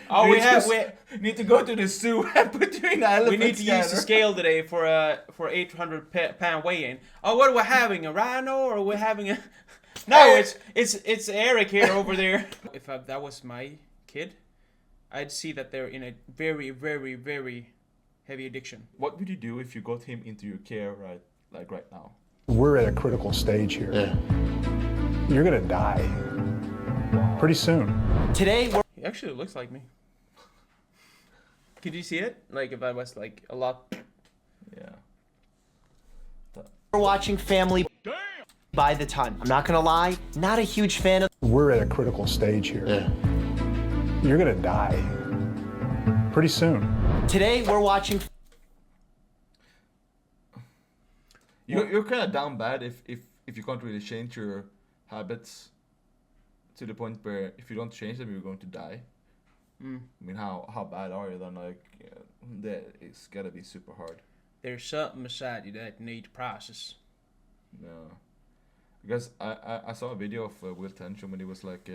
Oh, we need to go to the zoo and put you in the elephant we need to use the scanner. scale today for 800 pound weigh-in. Oh, what are we having? A rhino or are we having a? No, it's Eric here over there. If that was my kid, I'd see that they're in a very, very, very heavy addiction. What would you do if you got him into your care right now? We're at a critical stage here. Yeah. You're gonna die pretty soon. Today, He actually looks like me. Could you see it? Like if I was like a lot. Yeah. we're watching Family by the ton. I'm not gonna lie, not a huge fan of. We're at a critical stage here. Yeah. You're gonna die pretty soon. Today, we're watching. You're kind of down bad if you can't really change your habits to the point where if you don't change them, you're going to die. I mean, how bad are you then? Like, that it's gotta be super hard. There's something beside you that you need to process. No, because I saw a video of Will Tension when he was like.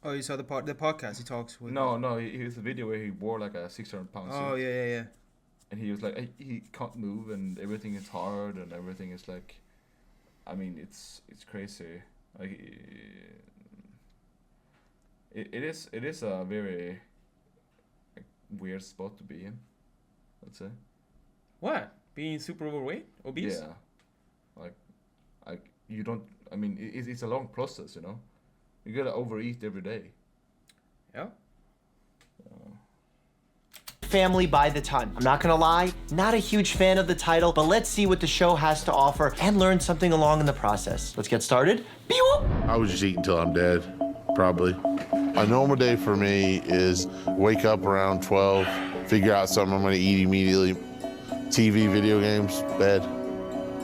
Oh, you saw the podcast he talks with. No, he was a video where he wore like a 600-pound suit. Oh yeah. And he was like, he can't move, and everything is hard, and everything is like, I mean, it's crazy. Like, it is a very like, weird spot to be in, I'd say. What? Being super overweight, obese? Yeah, like you don't. I mean, it's a long process, you know. You gotta overeat every day. Yeah. Family by the ton. I'm not gonna lie, not a huge fan of the title, but let's see what the show has to offer and learn something along in the process. Let's get started. I would just eat until I'm dead, probably. A normal day for me is wake up around 12, figure out something I'm gonna eat immediately. TV, video games, bed.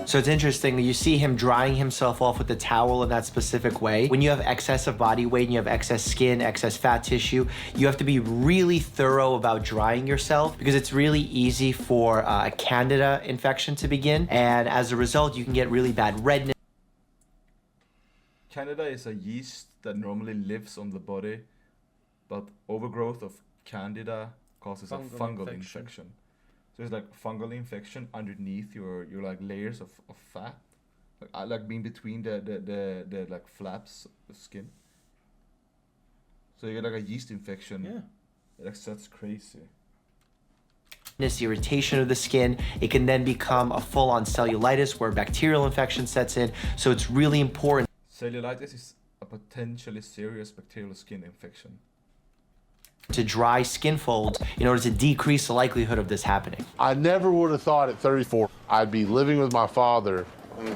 So it's interesting that you see him drying himself off with the towel in that specific way. When you have excessive body weight and you have excess skin, excess fat tissue, you have to be really thorough about drying yourself because it's really easy for a candida infection to begin. And as a result, you can get really bad redness. Candida is a yeast that normally lives on the body, but overgrowth of Candida causes a fungal infection. So it's like fungal infection underneath your like layers of fat, like being between the like flaps of skin. So you get like a yeast infection. Yeah. That's crazy. Irritation of the skin. It can then become a full-on cellulitis where bacterial infection sets in. So it's really important. Cellulitis is a potentially serious bacterial skin infection. To dry skin folds in order to decrease the likelihood of this happening. I never would have thought at 34 I'd be living with my father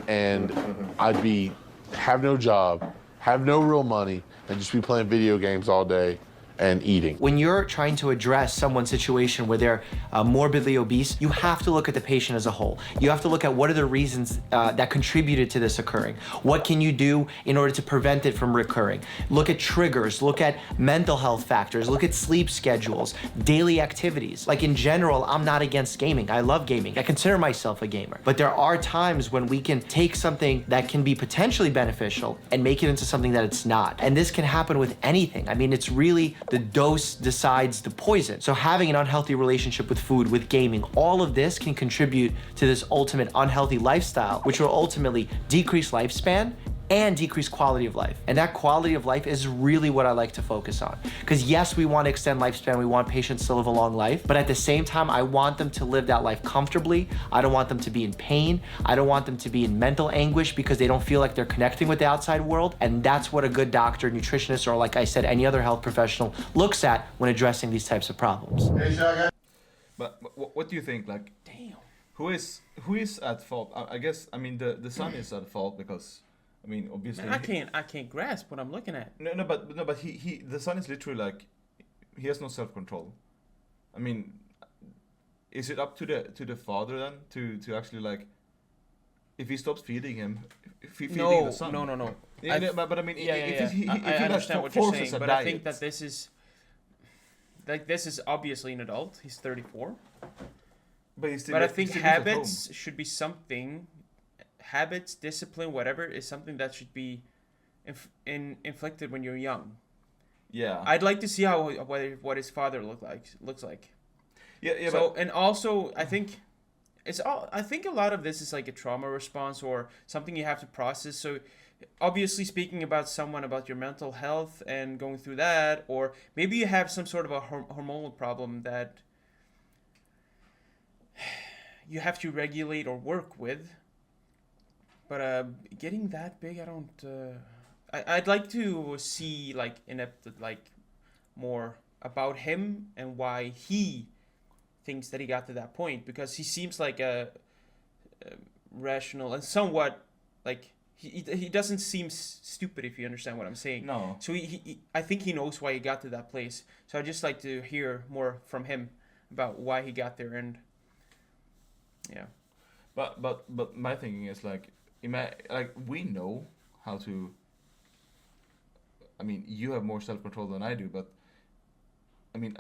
and I'd have no job, have no real money, and just be playing video games all day and eating. When you're trying to address someone's situation where they're morbidly obese, you have to look at the patient as a whole. You have to look at what are the reasons that contributed to this occurring. What can you do in order to prevent it from recurring? Look at triggers, look at mental health factors, look at sleep schedules, daily activities. Like in general, I'm not against gaming. I love gaming. I consider myself a gamer. But there are times when we can take something that can be potentially beneficial and make it into something that it's not. And this can happen with anything. I mean, it's really the dose decides the poison. So having an unhealthy relationship with food, with gaming, all of this can contribute to this ultimate unhealthy lifestyle, which will ultimately decrease lifespan and decrease quality of life. And that quality of life is really what I like to focus on. Because yes, we want to extend lifespan, we want patients to live a long life, but at the same time, I want them to live that life comfortably. I don't want them to be in pain. I don't want them to be in mental anguish because they don't feel like they're connecting with the outside world. And that's what a good doctor, nutritionist, or like I said, any other health professional looks at when addressing these types of problems. But what do you think? Like, Damn. who is at fault? I guess the son is at fault because. I mean, obviously. Man, I can't grasp what I'm looking at. But the son is literally like, he has no self-control. I mean, is it up to the father then to actually like, if he stops feeding him, feeding the son? No. Yeah, but I mean, if he I understand what you're saying, but diet, I think that this is obviously an adult. He's 34. But I think habits should be something. Habits, discipline, whatever, is something that should be inflicted when you're young. Yeah. I'd like to see how what his father looks like. Yeah. So and also I think I think a lot of this is like a trauma response or something you have to process. So obviously speaking about someone about your mental health and going through that, or maybe you have some sort of a hormonal problem that you have to regulate or work with. But getting that big, I don't. I'd like to see like like more about him and why he thinks that he got to that point, because he seems like a rational and somewhat like he doesn't seem stupid, if you understand what I'm saying. No. So he I think he knows why he got to that place. So I'd just like to hear more from him about why he got there. And yeah. But my thinking is like we know how to. I mean, you have more self-control than I do, but I mean,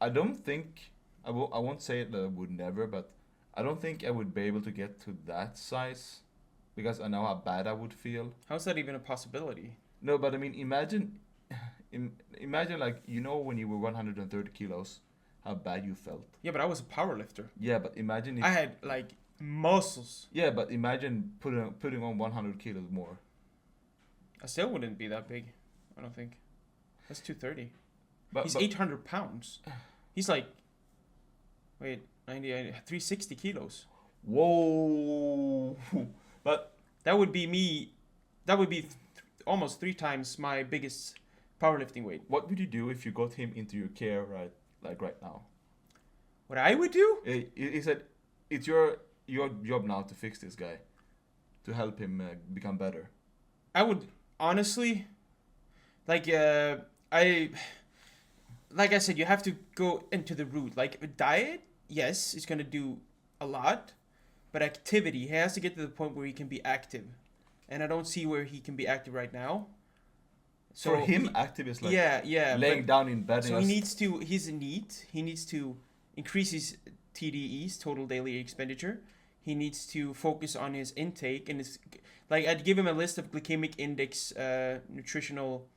I don't think I won't say that I would never, but I don't think I would be able to get to that size, because I know how bad I would feel. How's that even a possibility? No, but I mean, imagine like, you know, when you were 130 kilos, how bad you felt. Yeah, but I was a power lifter. Yeah, but imagine if I had like muscles. yeah, but imagine putting on 100 kilos more. I still wouldn't be that big. I don't think. That's 230. But He's 800 pounds. He's like, wait, 360 kilos. Whoa! But That would be me. That would be almost 3 times my biggest powerlifting weight. what would you do if you got him into your care right now? What I would do? He said, it's your job now to fix this guy, to help him become better. I would honestly, like I said, you have to go into the root. Like diet, yes, it's gonna do a lot, but activity, he has to get to the point where he can be active, and I don't see where he can be active right now. So for him, active is like laying down in bed. So he needs to. He's neat. He needs to increase his TDEs, total daily expenditure. He needs to focus on his intake and his, like, I'd give him a list of glycemic index, nutritional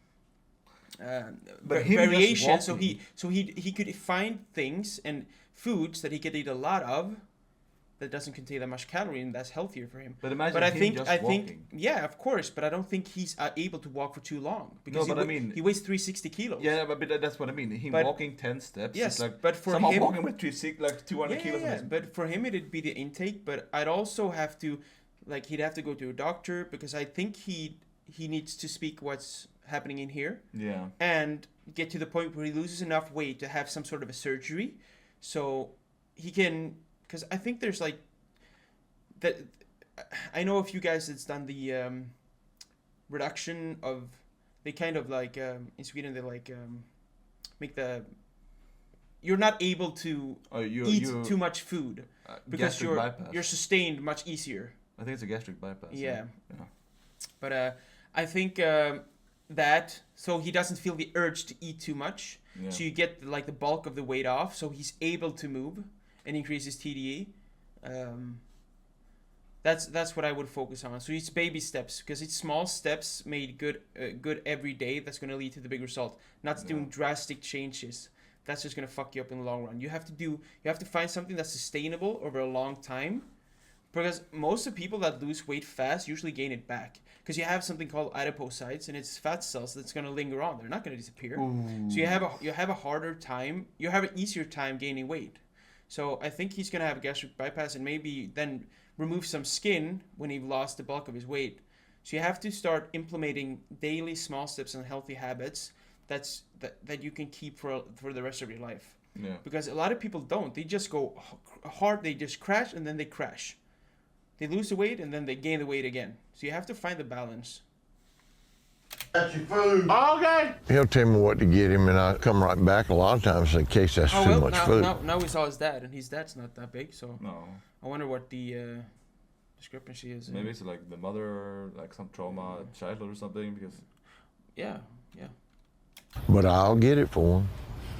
variation. So he could find things and foods that he could eat a lot of that doesn't contain that much calorie, and that's healthier for him. But imagine but I him think just I walking. think yeah, of course, but I don't think he's able to walk for too long, because No, but I mean, he weighs 360 kilos. Yeah, but that's what I mean. Him But- walking 10 steps. Yes, is like but for someone him- walking with 200 kilos. on Yeah, his- but for him it'd be the intake. But I'd also have to, like, he'd have to go to a doctor, because I think he needs to speak what's happening in here Yeah. and get to the point where he loses enough weight to have some sort of a surgery, so he can. Because I think there's like that. I know a few guys that's done the reduction of. They kind of like in Sweden they like make the. You're not able to eat too much food because gastric bypass. you're sustained much easier. I think it's a gastric bypass. Yeah. Yeah. But I think that, so he doesn't feel the urge to eat too much. Yeah. So you get like the bulk of the weight off, so he's able to move and increase his TDE. That's what I would focus on. So it's baby steps, because it's small steps made good every day that's going to lead to the big result. Not doing drastic changes. That's just going to fuck you up in the long run. You have to find something that's sustainable over a long time. Because most of the people that lose weight fast usually gain it back. Because you have something called adipocytes, and it's fat cells that's going to linger on. They're not going to disappear. Ooh. So you have a harder time. You have an easier time gaining weight. So I think he's going to have a gastric bypass, and maybe then remove some skin when he lost the bulk of his weight. So you have to start implementing daily small steps and healthy habits that you can keep for the rest of your life. Yeah. Because a lot of people don't. They just go hard. They just crash, and then they crash. They lose the weight, and then they gain the weight again. So you have to find the balance. Got your food. Okay. He'll tell me what to get him, and I come right back a lot of times in case that's too much food. Now we saw his dad, and his dad's not that big, so No. I wonder what the discrepancy is. Maybe it's like the mother, like some trauma, childhood or something. Because Yeah. But I'll get it for him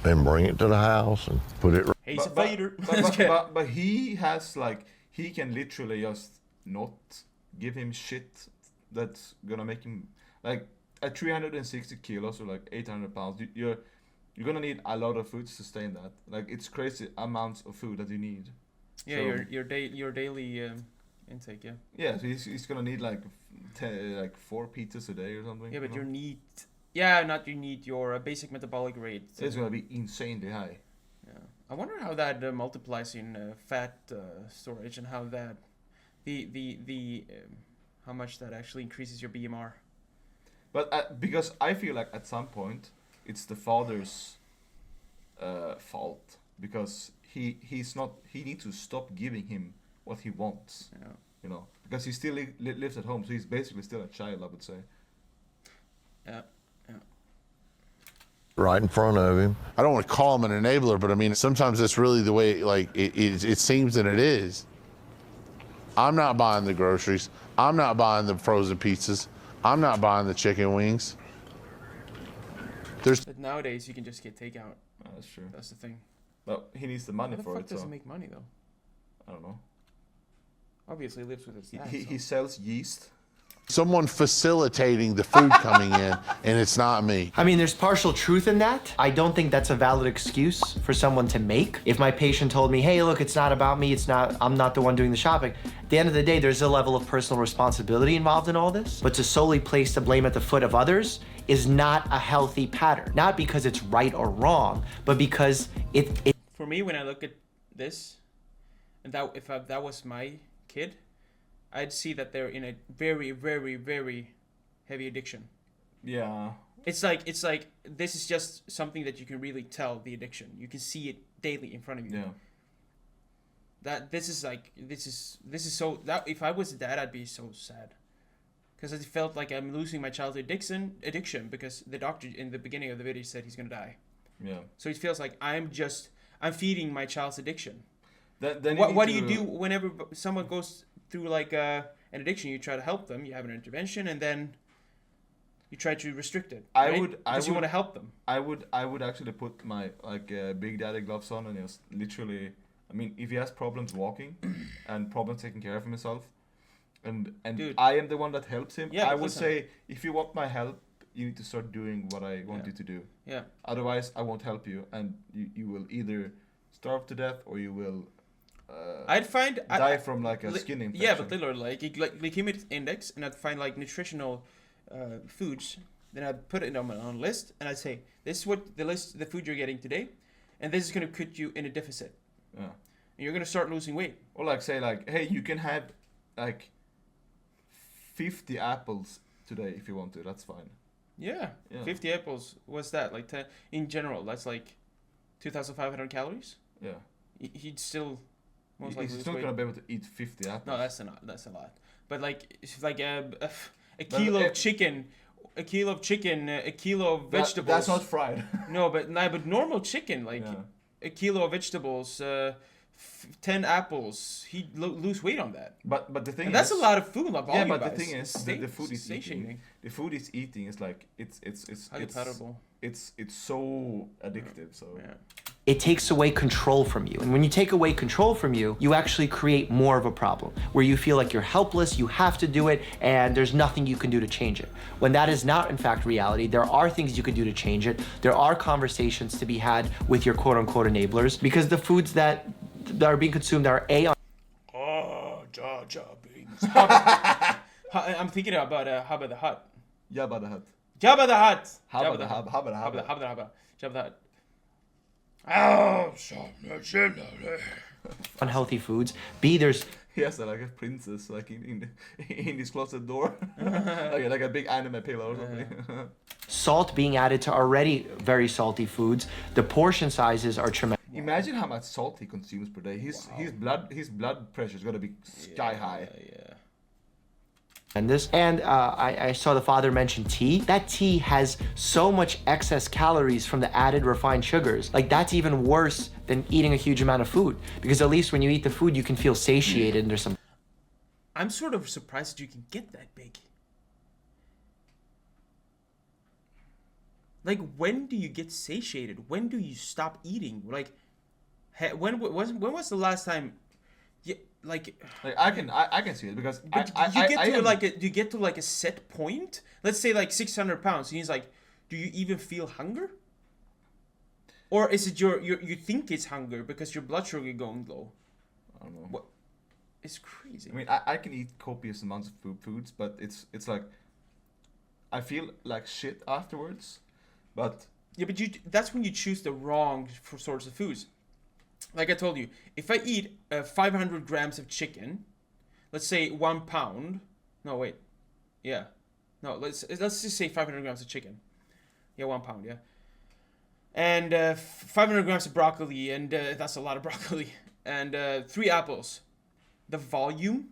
and bring it to the house and put it. He's a but, fighter. but he has like, he can literally just not give him shit that's gonna make him like. at 360 kilos or like 800 pounds, you're gonna need a lot of food to sustain that. Like it's crazy amounts of food that you need. Yeah, So- your daily intake. Yeah. Yeah, so he's gonna need like 4 pizzas a day or something. Yeah, but you your know? need. Yeah, not your need. Your basic metabolic rate. It's gonna be insanely high. Yeah. I wonder how that multiplies in fat storage and how that the how much that actually increases your BMR. But because I feel like at some point it's the father's fault because he needs to stop giving him what he wants. Yeah. You know, because he still lives at home, so he's basically still a child, I would say. Yeah. Right in front of him. I don't want to call him an enabler, but I mean, sometimes that's really the way, like, it seems that it is. I'm not buying the groceries. I'm not buying the frozen pizzas. I'm not buying the chicken wings. But nowadays you can just get takeout. Oh, that's true. That's the thing. But he needs the money How the for fuck it, does so it make money though? I don't know. Obviously he lives with his dad. He so. sells yeast. Someone facilitating the food coming in, and it's not me. I mean, there's partial truth in that. I don't think that's a valid excuse for someone to make. If my patient told me, hey, look, it's not about me, I'm not the one doing the shopping. At the end of the day, there's a level of personal responsibility involved in all this. But to solely place the blame at the foot of others is not a healthy pattern. Not because it's right or wrong, but because it For me, when I look at this, and that was my kid, I'd see that they're in a very, very, very heavy addiction. Yeah. It's like this is just something that you can really tell the addiction. You can see it daily in front of you. Yeah. That this is so that if I was a dad, I'd be so sad. Because I felt like I'm losing my child's addiction because the doctor in the beginning of the video said he's gonna die. Yeah. So it feels like I'm feeding my child's addiction. Then What do you do whenever someone goes through like an addiction? You try to help them. You have an intervention, and then you try to restrict it. I right? would- because you want to help them. I would actually put my big daddy gloves on and just literally. I mean, if he has problems walking and problems taking care of himself, and Dude. I am the one that helps him, Yeah, I but would listen. say if you want my help, you need to start doing what I want Yeah. you to do. Yeah. Otherwise, I won't help you, and you will either starve to death or you will I'd find die from like a li- skin infection. Yeah, but literally like glycemic index, and I'd find like nutritional foods. Then I'd put it on a list, and I'd say this is what the food you're getting today, and this is gonna put you in a deficit. Yeah. And you're gonna start losing weight. Or like say like, hey, you can have like 50 apples today if you want to. That's fine. Yeah. Yeah. 50 apples. What's that? Like 10 in general, that's like 2,500 calories. Yeah. He'd still most likely He's lose not weight. gonna be able to eat 50 apples. No, that's not. That's a lot. But like, it's like a But kilo it- of chicken, a kilo of That- vegetables. That's not fried. No, but normal chicken, like Yeah. a kilo of vegetables, 10 apples. He'd lose weight on that. But the thing And that's is, a lot of food. Like Yeah, volume but the wise. thing is, the food is eating. satiating. The food is eating is like it's Highly palatable. it's so addictive. So Yeah. it takes away control from you. And when you take away control from you, you actually create more of a problem where you feel like you're helpless, you have to do it, and there's nothing you can do to change it. When that is not, in fact, reality, there are things you can do to change it. There are conversations to be had with your quote unquote enablers because the foods that are being consumed are Oh, Jar Jar Binks. I'm thinking about Jabba the Hutt. Jabba the Hutt. Jabba the Hutt. Jabba the Hutt. Jabba the Hutt. Jabba the Hutt. Oh, unhealthy foods. B, there's He has like a princess like in his closet door, like a big anime pillow or something. salt being added to already very salty foods. The portion sizes are tremendous. Imagine how much salt he consumes per day. His blood pressure is gonna be sky high. Yeah. And I saw the father mention tea. That tea has so much excess calories from the added refined sugars. Like that's even worse than eating a huge amount of food because at least when you eat the food, you can feel satiated and there's some I'm sort of surprised that you can get that big. Like, when do you get satiated? When do you stop eating? Like, when was the last time? like I can see it because but do you get to like a set point? Let's say like 600 pounds, and he's like, do you even feel hunger? Or is it you think it's hunger because your blood sugar going low? I don't know. What? It's crazy. I mean, I can eat copious amounts of foods, but it's like I feel like shit afterwards. But yeah, but that's when you choose the wrong sorts of foods. Like I told you, if I eat 500 grams of chicken, let's say 1 pound. No, wait. Yeah. No, let's just say 500 grams of chicken. Yeah, 1 pound, yeah. And 500 grams of broccoli, and that's a lot of broccoli. And 3 apples. The volume,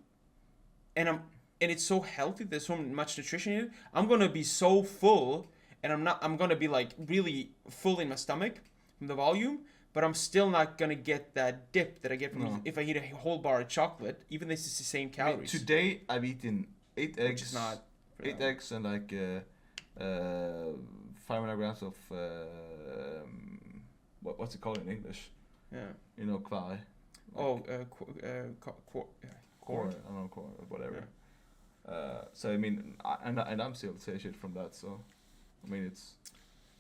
and it's so healthy. There's so much nutrition in it. I'm gonna be so full, and I'm gonna be like really full in my stomach from the volume. But I'm still not gonna get that dip that I get from if I eat a whole bar of chocolate, even though it's the same calories. I mean, today I've eaten 8 eggs. Which is not 8 eggs and like 500 grams of what's it called in English? Yeah. You know, kvai. Oh, Core. I don't know, core, whatever. Yeah. So I mean, I'm still satiated from that. So, I mean, it's.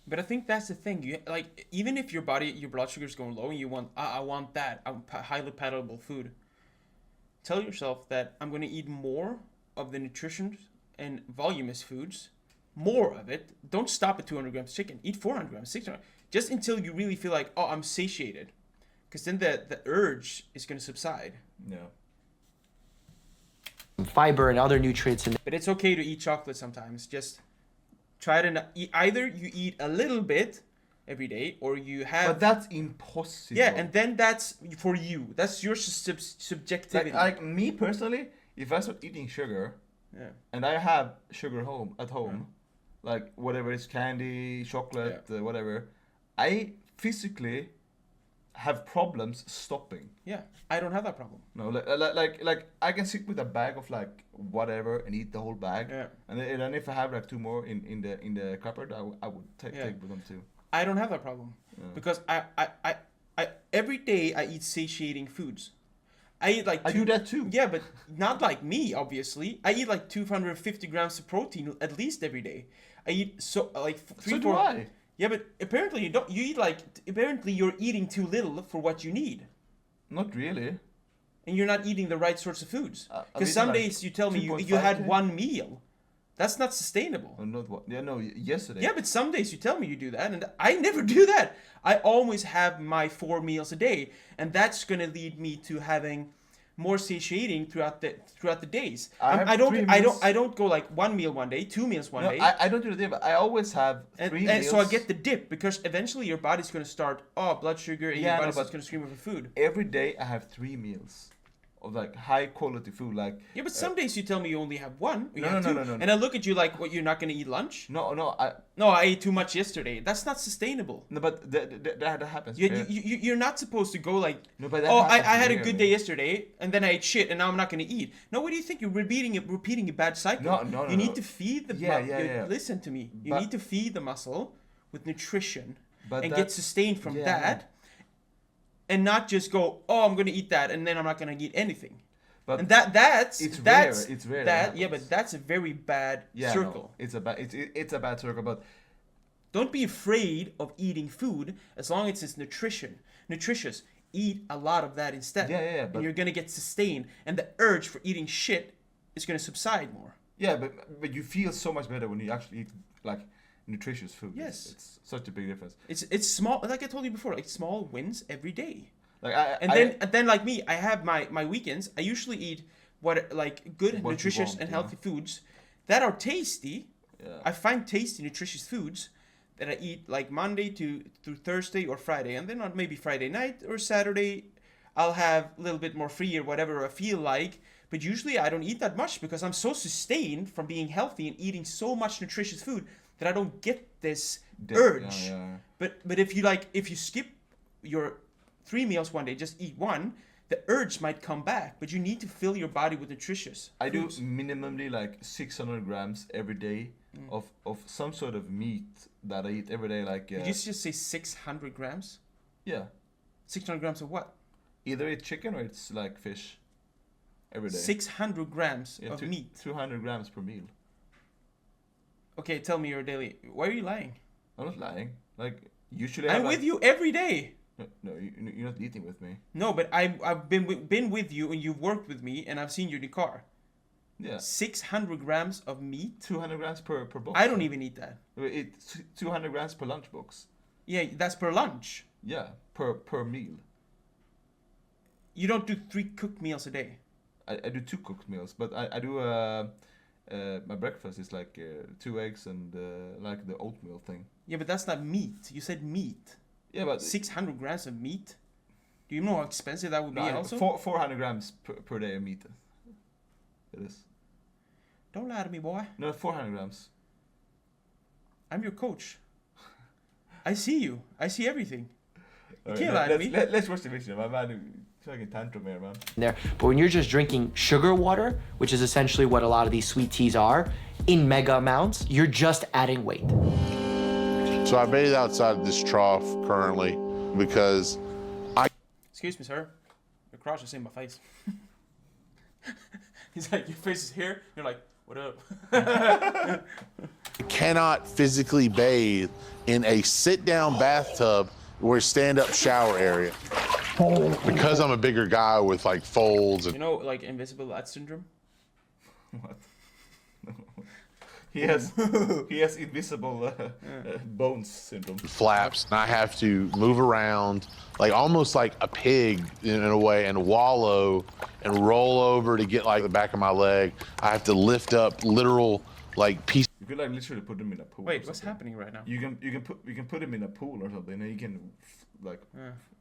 But I think that's the thing. You like even if your blood sugar is going low, and you want, I want that, highly palatable food. Tell yourself that I'm going to eat more of the nutrition and voluminous foods, more of it. Don't stop at 200 grams chicken. Eat 400 grams, 600, just until you really feel like, oh, I'm satiated, because then the urge is going to subside. Yeah. Fiber and other nutrients in. But it's okay to eat chocolate sometimes. Just try to not eat, either you eat a little bit every day, or you have. But that's impossible. Yeah, and then that's for you. That's your subjectivity. Like me personally, if I start eating sugar, and I have sugar at home, like whatever it's candy, chocolate, whatever, I physically have problems stopping. Yeah, I don't have that problem. No, like I can sit with a bag of like whatever and eat the whole bag. Yeah. And then if I have like 2 more in the cupboard, I would take with them too. I don't have that problem because I every day I eat satiating foods. I eat like I do that too. Yeah, but not like me, obviously. I eat like 250 grams of protein at least every day. I eat like 3 So do 4. I. Yeah, but apparently you don't. You eat like apparently you're eating too little for what you need, Not really. and you're not eating the right sorts of foods. I'm Because some eating, days you tell me you 2.5 had today. 1 meal. That's not sustainable. Or not what? Yeah, no. Yesterday. Yeah, but some days you tell me you do that, and I never do that. I always have my 4 meals a day, and that's gonna lead me to having more satiating throughout the days. I don't go like 1 meal one day, 2 meals one day. I don't do the day, but I always have 3 meals. And so I get the dip because eventually your body's gonna start blood sugar, and your body's gonna scream for food. Every day I have 3 meals of like high quality food, like. Yeah, but some days you tell me you only have 1. Or you No, have no, 2, no, no, no. and I look at you like, what? You're not gonna eat lunch? No, No, I ate too much yesterday. That's not sustainable. No, but that happens. You're not supposed to go like, No, but that I happens had a rarely. good day yesterday, and then I ate shit, and now I'm not going to eat. No, what do you think? You're repeating a bad cycle. No, You need no. to feed the Yeah. Listen to me. You But- need to feed the muscle with nutrition But and get that's- sustained from yeah, that, and not just go, oh, I'm going to eat that, and then I'm not going to eat anything. But And that's it's that's rare. It's rare. that yeah, but that's a very bad circle. No, it's a bad circle, but Don't be afraid of eating food as long as it's nutritious. Eat a lot of that instead. Yeah, and but- you're gonna get sustained, and the urge for eating shit is gonna subside more. yeah, but you feel so much better when you actually eat like nutritious food. Yes. It's such a big difference. It's small, like I told you before, like small wins every day. Like And then like me, I have my weekends. I usually eat like good, What you nutritious, want, and yeah. healthy foods that are tasty. Yeah. I find tasty, nutritious foods that I eat like Monday through Thursday or Friday, and then on maybe Friday night or Saturday, I'll have a little bit more free or whatever I feel like. But usually I don't eat that much because I'm so sustained from being healthy and eating so much nutritious food that I don't get this urge. Yeah. But if you skip your 3 meals one day, just eat one, the urge might come back. But you need to fill your body with nutritious I do foods. minimally like 600 grams every day of some sort of meat that I eat every day. Like Did you just say 600 grams? yeah, 600 grams of what? either it's chicken or it's like fish. every day. 600 grams Yeah, of meat. 200 grams per meal. Okay, tell me your daily. Why are you lying? I'm not lying. Like usually I'm with you every day. No, you're not eating with me. No, but I've been with you and you've worked with me and I've seen you in the car. Yeah. 600 grams of meat. 200 grams per box. I don't even eat that. It's 200 grams per lunch box. Yeah, that's per lunch. Yeah, per meal. You don't do 3 cooked meals a day. I do 2 cooked meals, but I do my breakfast is like 2 eggs and like the oatmeal thing. Yeah, but that's not meat. You said meat. Yeah, but 600 grams of meat. Do you know how expensive that would be? Also, 400 grams per day of meat. It is. Don't lie to me, boy. No, 400 grams. I'm your coach. I see you. I see everything. You Alright, can't lie to me. Let's watch the video. My man, fucking tantrum here, man. There. But when you're just drinking sugar water, which is essentially what a lot of these sweet teas are, in mega amounts, you're just adding weight. So I bathe outside this trough currently because Excuse me, sir. Your crotch is in my face. He's like, your face is here. You're like, what up? I cannot physically bathe in a sit-down bathtub or stand-up shower area. Because I'm a bigger guy with like folds You and know, like invisible lat syndrome. What? He has invisible bones syndrome. flaps, and I have to move around like almost like a pig in a way and wallow and roll over to get like the back of my leg. I have to lift up literal like pieces You could like literally put him in a pool. or Wait, what's something. happening right now? You can put him in a pool or something, and you can like.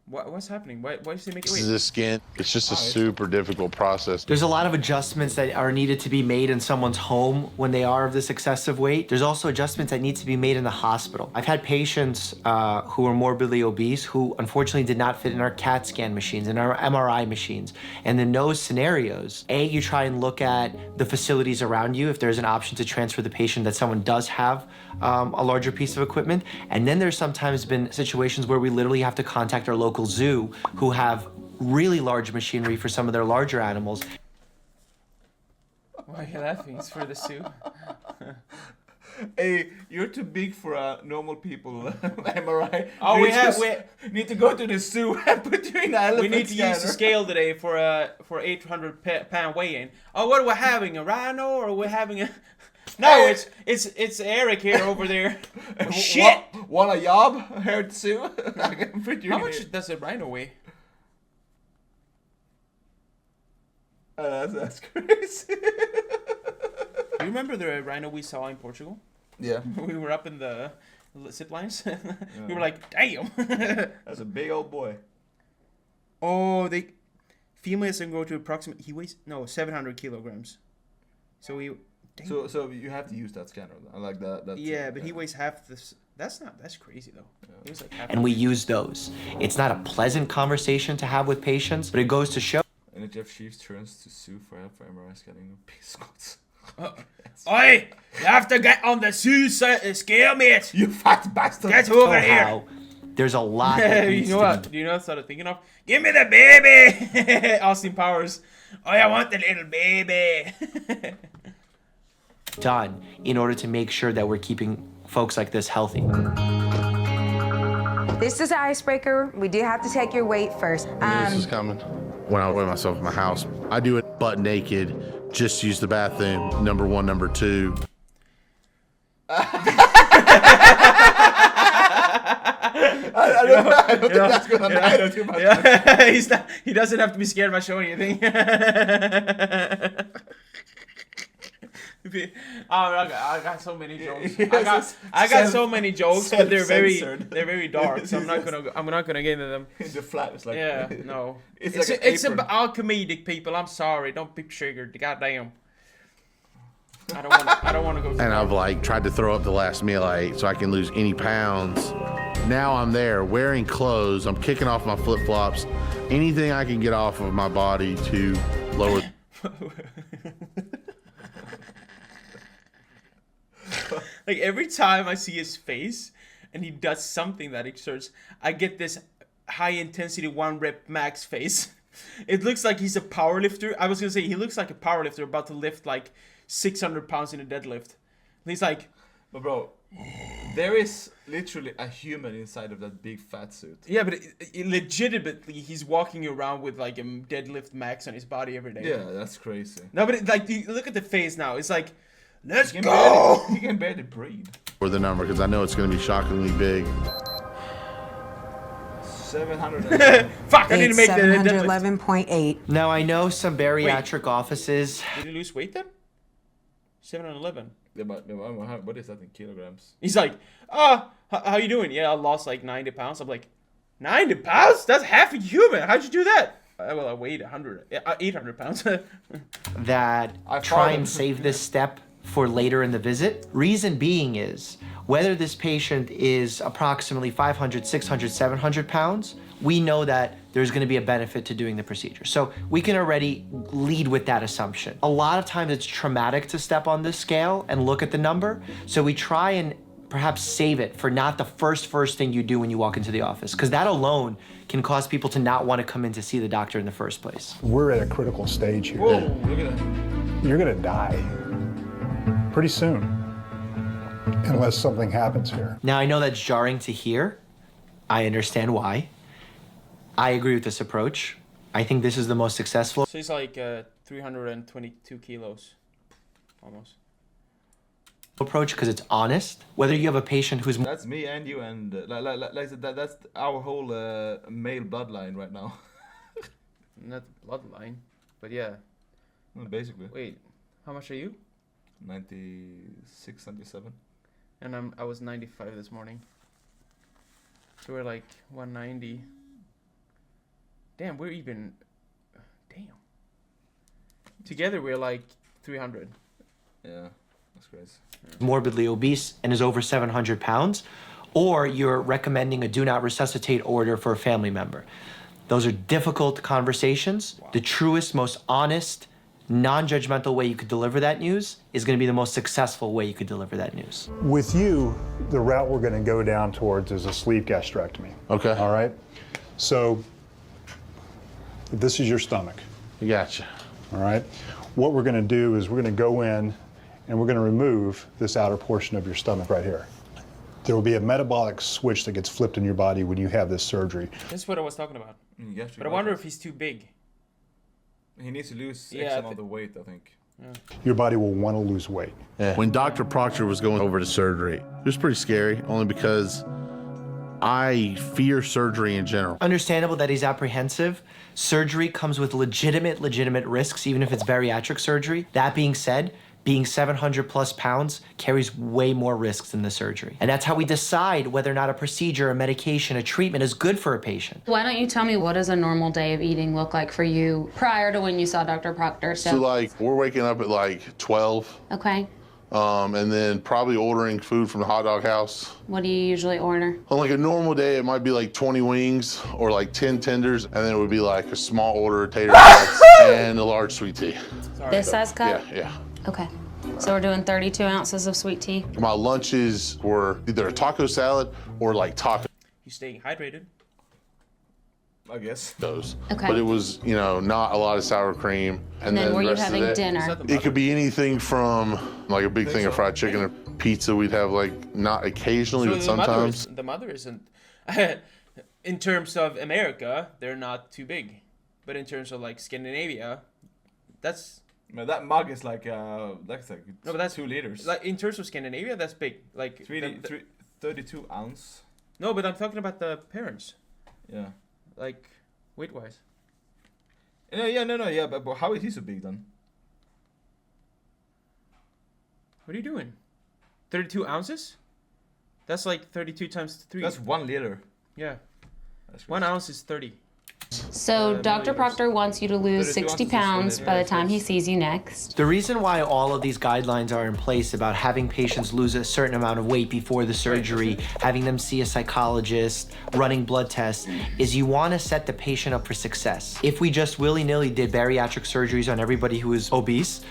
What's happening? Why does he make it? of Wait. the skin. It's just a super difficult process. There's a lot of adjustments that are needed to be made in someone's home when they are of this excessive weight. There's also adjustments that need to be made in the hospital. I've had patients who are morbidly obese who unfortunately did not fit in our CAT scan machines and our MRI machines. And in those scenarios, you try and look at the facilities around you if there's an option to transfer the patient that someone does have a larger piece of equipment. And then there's sometimes been situations where we literally have to contact our local zoo who have really large machinery for some of their larger animals. Why are you laughing? It's for the zoo. Hey, you're too big for a normal people MRI. Oh, You we have- need to go to the zoo and put you in an elephant We need to use the scanner. scale today for 800 pound weigh-in. Oh, what are we having? A rhino or are we having a? No, it's Eric here over there. Oh, shit! Want a job here at the zoo? I can put you How in much here. does a rhino weigh? That's crazy. Do you remember the rhino we saw in Portugal? Yeah, We were up in the zip lines. We were like, damn. that's a big old boy. Oh, females can go to approximately. He weighs 700 kilograms. So he. Damn. So you have to use that scanner. I like that. That's, Yeah, but he weighs half this. That's crazy though. He was like half. And we use those. It's not a pleasant conversation to have with patients, but it goes to show And Jeff Sheaves turns to sue for help for MRI scanning of pig squats. Oi! You have to get on the scale, mate. You fat bastard! Get over how there's a lot that You needs know to what? Do you know what I started thinking of? Give me the baby! Austin Powers. Oh, I want the little baby. be done in order to make sure that we're keeping folks like this healthy. This is an icebreaker. We do have to take your weight first. this is coming. When I weigh myself in my house, I do it butt naked, just use the bathroom, number 1, number 2. I don't think that's gonna matter too much. Yeah. He doesn't have to be scared about showing anything. I got so many jokes. I got so many jokes, but they're very dark. So I'm not gonna get into them. The flat is like Yeah, no. It's It's like an apron. all comedic, people. I'm sorry. Don't be triggered. Goddamn. I don't want to go. And I've like tried to throw up the last meal I ate so I can lose any pounds. Now I'm there wearing clothes. I'm kicking off my flip-flops. Anything I can get off of my body to lower. Like every time I see his face and he does something that exerts, I get this high intensity 1 rep max face. It looks like he's a power lifter. I was gonna say he looks like a power lifter about to lift like 600 pounds in a deadlift. And he's like, But bro, there is literally a human inside of that big fat suit. yeah, but legitimately he's walking around with like a deadlift max on his body every day. Yeah, that's crazy. No, but like look at the face now. It's like, let's He can go. barely, he can barely breathe. For the number, because I know it's going to be shockingly big. 700. Fuck! I didn't make the deadlift. 711.8. Now, I know some bariatric offices. Did he lose weight then? 711. Yeah, but what is that in kilograms? He's like, how you doing? Yeah, I lost like 90 pounds. I'm like, 90 pounds? That's half a human. How'd you do that? Well, I weighed 800 pounds. That I try followed. and save this step for later in the visit. Reason being is whether this patient is approximately 500, 600, 700 pounds, we know that there's going to be a benefit to doing the procedure. So we can already lead with that assumption. A lot of times it's traumatic to step on this scale and look at the number. So we try and perhaps save it for not the first thing you do when you walk into the office, because that alone can cause people to not want to come in to see the doctor in the first place. We're at a critical stage here. Whoa, look at that. You're going to die pretty soon, unless something happens here. Now, I know that's jarring to hear. I understand why. I agree with this approach. I think this is the most successful So he's like 322 kilos, almost. approach because it's honest. Whether you have a patient who's That's me and you and that's our whole male bloodline right now. Not bloodline, but yeah. Well, basically, Wait, how much are you? 96, 97. And I was 95 this morning. So we're like 190. Damn, we're even. Damn. Together we're like 300. Yeah, that's crazy. morbidly obese and is over 700 pounds, or you're recommending a do not resuscitate order for a family member. Those are difficult conversations. The truest, most honest, non-judgmental way you could deliver that news is going to be the most successful way you could deliver that news. With you, the route we're going to go down towards is a sleeve gastrectomy. Okay. All right? So, this is your stomach. Gotcha. All right? What we're going to do is we're going to go in and we're going to remove this outer portion of your stomach right here. There will be a metabolic switch that gets flipped in your body when you have this surgery. That's what I was talking about. Yes, But I wonder if he's too big. he needs to lose Yeah, X amount of weight, I think. Your body will want to lose weight. When Dr. Proctor was going over to surgery, it was pretty scary, only because I fear surgery in general. Understandable that he's apprehensive. Surgery comes with legitimate risks, even if it's bariatric surgery. That being said, being 700 plus pounds carries way more risks than the surgery. And that's how we decide whether or not a procedure, a medication, a treatment is good for a patient. Why don't you tell me what does a normal day of eating look like for you prior to when you saw Dr. Proctor? So like, we're waking up at like 12, Okay. and then probably ordering food from the hot dog house. What do you usually order? On like a normal day, it might be like 20 wings or like 10 tenders, and then it would be like a small order of tater tots and a large sweet tea. This size cup? Yeah. Okay. So we're doing 32 ounces of sweet tea. My lunches were either a taco salad or like tacos. You staying hydrated? I guess. Okay. But it was, not a lot of sour cream. And then the were you rest of having it- dinner? It could be anything from like a big thing of fried chicken or pizza. We'd have like not occasionally, but sometimes. The mother isn't. In terms of America, they're not too big. But in terms of like Scandinavia, that's. Man, that mug is like no, but that's 2 liters. Like in terms of Scandinavia, that's big. Like 32 ounce. No, but I'm talking about the parents. Yeah. Like weight wise. Yeah, but how is he so big then? What are you doing? 32 ounces? That's like 32 times 3. That's 1 liter. Yeah. That's 1 ounce is 30. So Dr. Proctor wants you to lose 32 60 ounces is pounds 20 by the time he sees you next. The reason why all of these guidelines are in place about having patients lose a certain amount of weight before the surgery, having them see a psychologist, running blood tests, is you want to set the patient up for success. If we just willy-nilly did bariatric surgeries on everybody who is obese,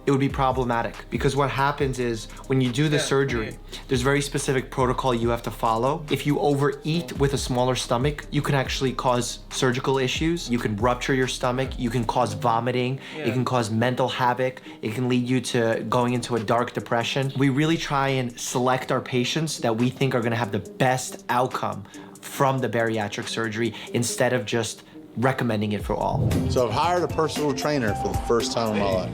it would be problematic because what happens is when you do the surgery, there's very specific protocol you have to follow. If you overeat with a smaller stomach, you can actually cause surgical issues. You can rupture your stomach. You can cause vomiting. It can cause mental havoc. It can lead you to going into a dark depression. We really try and select our patients that we think are going to have the best outcome from the bariatric surgery instead of just recommending it for all. So I've hired a personal trainer for the first time in my life.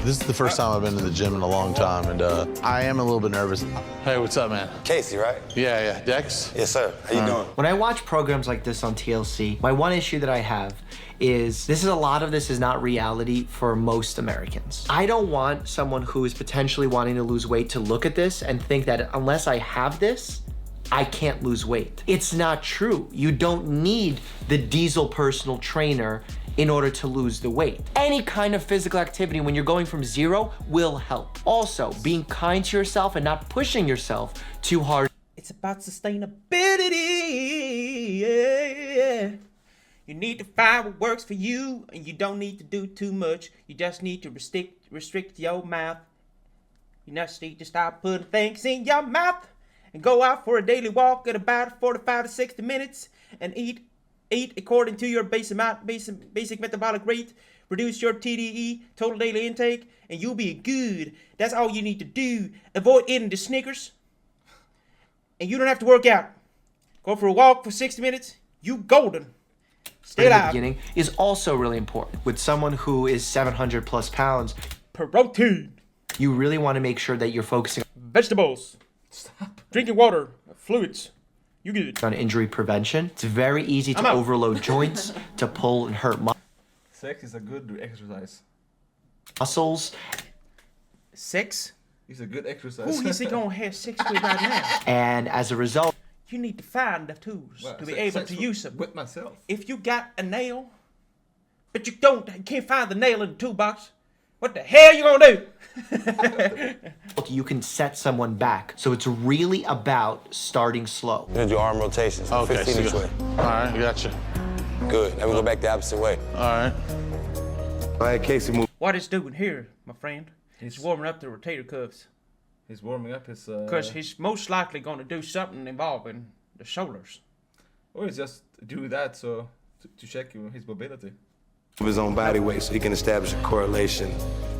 This is the first time I've been to the gym in a long time, and I am a little bit nervous. Hey, what's up, man? Casey, right? Yeah. Dex? Yes, sir. How you doing? When I watch programs like this on TLC, my one issue that I have is a lot of this is not reality for most Americans. I don't want someone who is potentially wanting to lose weight to look at this and think that unless I have this, I can't lose weight. It's not true. You don't need the Diesel personal trainer in order to lose the weight. Any kind of physical activity when you're going from 0 will help. Also, being kind to yourself and not pushing yourself too hard. It's about sustainability. Yeah. You need to find what works for you, and you don't need to do too much. You just need to restrict your mouth. You just need to stop putting things in your mouth and go out for a daily walk at about 45 to 60 minutes and eat according to your basic metabolic rate. Reduce your TDE, total daily intake, and you'll be good. That's all you need to do. Avoid eating the Snickers, and you don't have to work out. Go for a walk for 60 minutes. You golden. Stay in the alive. beginning is also really important. With someone who is 700 plus pounds, protein. You really want to make sure that you're focusing vegetables. Stop. Drinking water, fluids. You good. On injury prevention. It's very easy to overload joints, to pull and hurt Sex is a good exercise. Muscles. Sex? It's a good exercise. Who is he gonna have sex with right now? And as a result, you need to find the tools to be able to use them. With myself. If you got a nail, but you can't find the nail in the toolbox, what the hell you gonna do? You can set someone back. So it's really about starting slow. You're gonna do arm rotations. Okay, 15 each way. All right, gotcha. Good. Now we go back the opposite way. All right. All right, Casey, move. What he's doing here, my friend, he's warming up the rotator cuffs. He's warming up his... Because he's most likely going to do something involving the shoulders. Or he's just do that so to check his mobility. Of his own body weight, so he can establish a correlation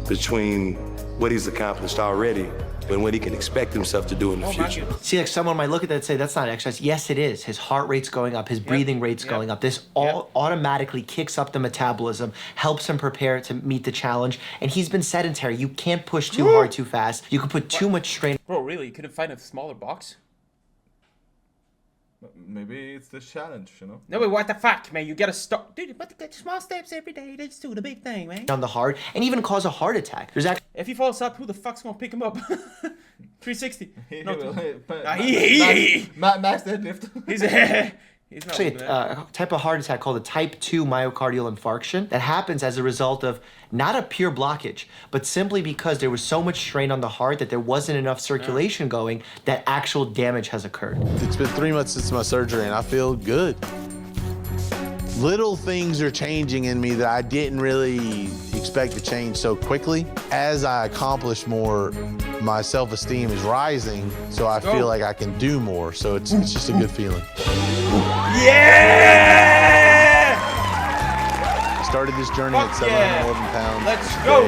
between what he's accomplished already and what he can expect himself to do in the future. See, like someone might look at that and say, that's not exercise. Yes, it is. His heart rate's going up, his breathing rate's going up. This all automatically kicks up the metabolism, helps him prepare to meet the challenge. And he's been sedentary. You can't push too hard too fast. You can put too much strain. Bro, really? You couldn't find a smaller box? Maybe it's the challenge, you know? No, but what the fuck, man? You gotta stop. Dude, but the small steps every day, let's do the big thing, man. On the heart, and even cause a heart attack. There's actually... If he falls up, who the fuck's gonna pick him up? 360. Max deadlift. He's actually a type of heart attack called a type 2 myocardial infarction that happens as a result of not a pure blockage, but simply because there was so much strain on the heart that there wasn't enough circulation going that actual damage has occurred. It's been 3 months since my surgery and I feel good. Little things are changing in me that I didn't really expect to change so quickly. As I accomplish more, my self-esteem is rising, so I feel like I can do more. So it's just a good feeling. Yeah! I started this journey at 711 pounds. Let's go!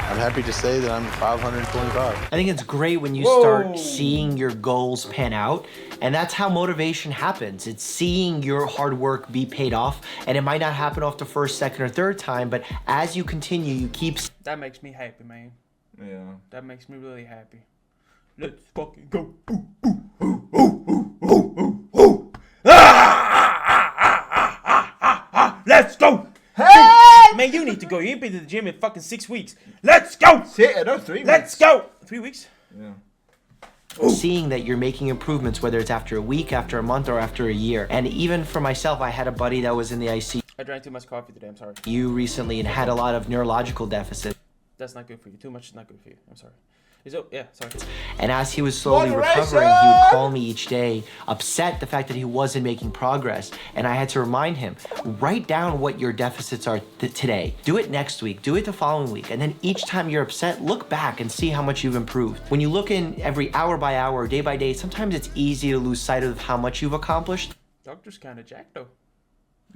I'm happy to say that I'm 525. I think it's great when you start seeing your goals pan out, and that's how motivation happens. It's seeing your hard work be paid off, and it might not happen off the first, second, or third time, but as you continue, you keep... That makes me happy, man. Yeah. That makes me really happy. Let's fucking go. Let's go! Hey! Man, you need to go. You ain't been to the gym in fucking 6 weeks. Let's go! No, 3 weeks. Let's go! 3 weeks? Yeah. Seeing that you're making improvements, whether it's after a week, after a month, or after a year. And even for myself, I had a buddy that was in the ICU. I drank too much coffee today, I'm sorry. You recently and had a lot of neurological deficits. That's not good for you. Too much is not good for you. I'm sorry. Yeah, sorry. And as he was slowly recovering, he would call me each day, upset the fact that he wasn't making progress. And I had to remind him, write down what your deficits are today. Do it next week, do it the following week. And then each time you're upset, look back and see how much you've improved. When you look in every hour by hour, day by day, sometimes it's easy to lose sight of how much you've accomplished. Doctor's kind of jacked though.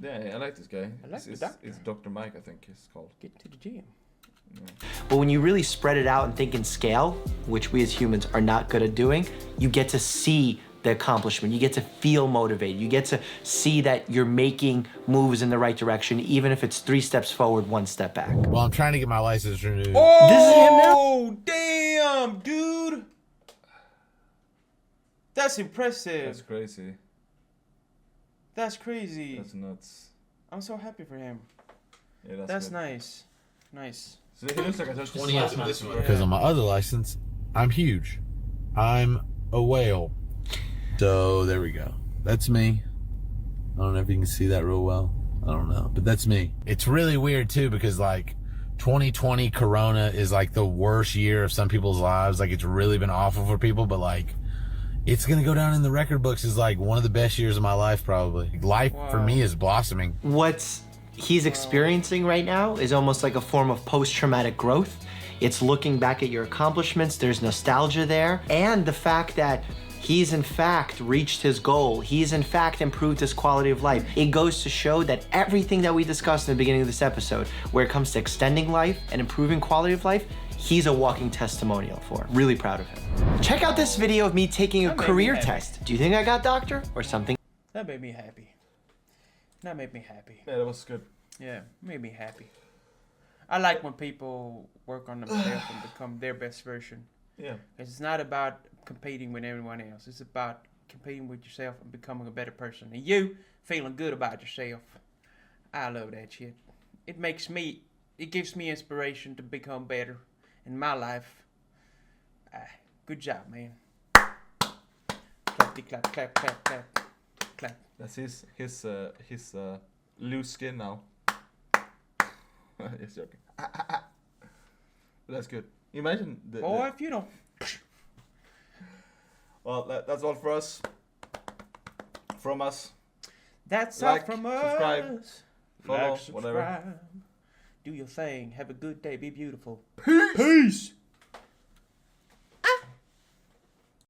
Yeah, I like this guy. I like the doctor. It's Dr. Mike, I think he's called. Get to the gym. But when you really spread it out and think in scale, which we as humans are not good at doing, you get to see the accomplishment. You get to feel motivated. You get to see that you're making moves in the right direction, even if it's 3 steps forward, 1 step back. Well, I'm trying to get my license renewed. Oh, this is him now? Damn, dude. That's impressive. That's crazy. That's crazy. That's nuts. I'm so happy for him. Yeah, That's good. nice. Nice. So he looks like a 20 after this one. Because on my other license, I'm huge. I'm a whale. So there we go. That's me. I don't know if you can see that real well. I don't know, but that's me. It's really weird too because like 2020 Corona is like the worst year of some people's lives. Like it's really been awful for people, but like it's gonna go down in the record books as like one of the best years of my life probably. Life for me is blossoming. What's he's experiencing right now is almost like a form of post-traumatic growth. It's looking back at your accomplishments, there's nostalgia there, and the fact that he's in fact reached his goal. He's in fact improved his quality of life. It goes to show that everything that we discussed in the beginning of this episode, where it comes to extending life and improving quality of life, he's a walking testimonial for. Really proud of him. Check out this video of me taking a career test. Do you think I got doctor or something? That made me happy. That made me happy. Yeah, that was good. Yeah, made me happy. I like when people work on themselves and become their best version. Yeah. It's not about competing with everyone else. It's about competing with yourself and becoming a better person. And you feeling good about yourself. I love that shit. It gives me inspiration to become better in my life. Good job, man. Clap, clap, clap, clap, clap, clap. That's his loose skin now. Just joking. But that's good. Imagine if you don't. Well, that's all for us. From us. That's like, all from subscribe, us. follow, Like, subscribe. whatever. Do your thing. Have a good day. Be beautiful. Peace.